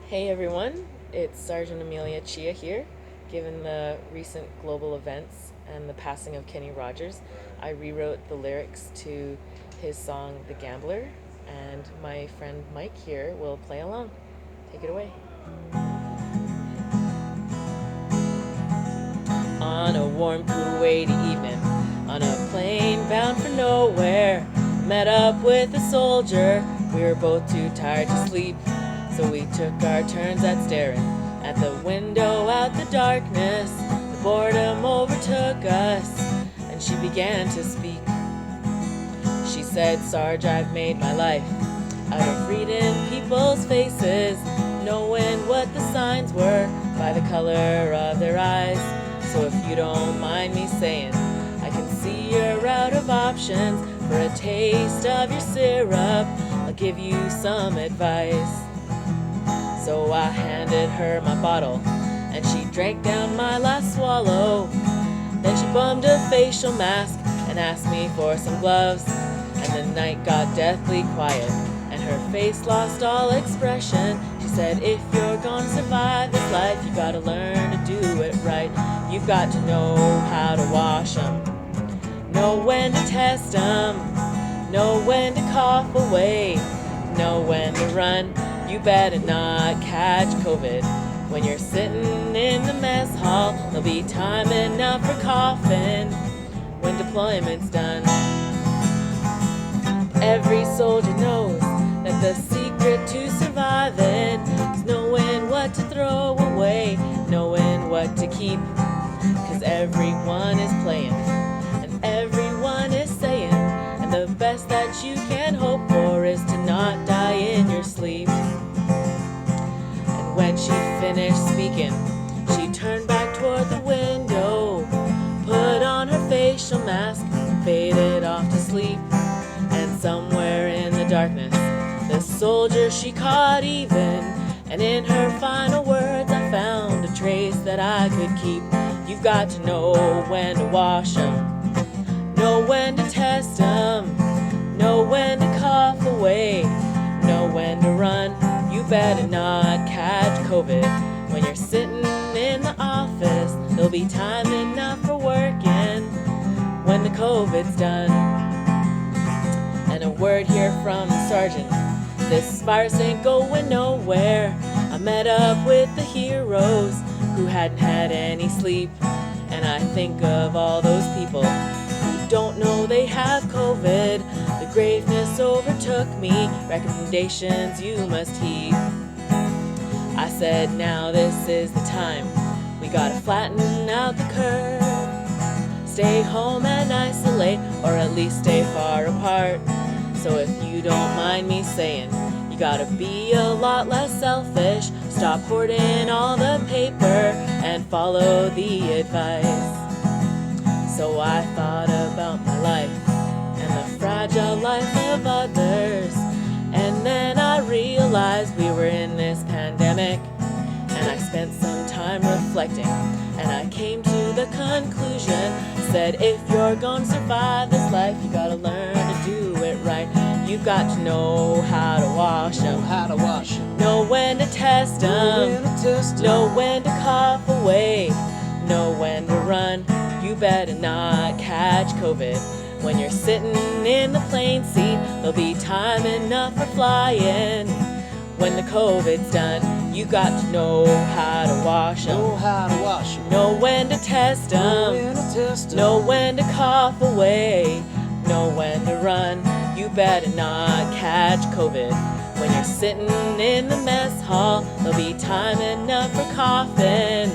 Hey everyone, it's Sgt Amelia Chia here. Given the recent global events and the passing of Kenny Rogers, I rewrote the lyrics to his song The Gambler, and my friend Mike here will play along. Take it away. On a warm Kuwaiti evening, on a plane bound for nowhere, met up with a soldier. We were both too tired to sleep, so we took our turns at staring at the window out the darkness. The boredom overtook us, and she began to speak. She said, "Sarge, I've made my life out of reading people's faces, knowing what the signs were by the color of their eyes. So if you don't mind me saying, I can see you're out of options. For a taste of your syrup, I'll give you some advice." So I handed her my bottle, and she drank down my last swallow. Then she bummed a facial mask and asked me for some gloves. And the night got deathly quiet, and her face lost all expression. She said, "If you're gonna survive this life, you gotta learn to do it right. You've got to know how to wash 'em, know when to test 'em, know when to cough away, know when to run. You better not catch COVID when you're sitting in the mess hall. There'll be time enough for coughing when deployment's done." Every soldier knows that the secret to surviving is knowing what to throw away, knowing what to keep. 'Cause everyone is playing and everyone is saying, and the best that you can hope for is to not die in your sleep. And when she finished speaking, she turned back toward the window, put on her facial mask, and faded off to sleep. And somewhere in the darkness, the soldier she caught even, and in her final words I found a trace that I could keep. You've got to know when to wash 'em, know when to test 'em, know when to cough away, know when to run. You better not catch COVID when you're sitting in the office. There'll be time enough for working when the COVID's done. And a word here from the sergeant, this virus ain't going nowhere. I met up with the heroes who hadn't had any sleep, and I think of all those people who don't know they have COVID. The graveness overtook me, recommendations you must heed. I said, now this is the time, we gotta flatten out the curve. Stay home and isolate, or at least stay far apart. So if you don't mind me saying, you gotta be a lot less selfish. Stop hoarding all the paper and follow the advice. So I thought about my life and the fragile life of others. And then I realized we were in this pandemic. And I spent some time reflecting, and I came to the conclusion, said if you're gonna survive this life, you gotta learn to do it right. You've got to know how to wash 'em, know when to test 'em, know when to cough away, know when to run. You better not catch COVID when you're sitting in the plane seat. There'll be time enough for flying when the COVID's done. You got to know how to wash 'em, know when to test 'em, know when to cough away, know when to run. You better not catch COVID when you're sitting in the mess hall. There'll be time enough for coughing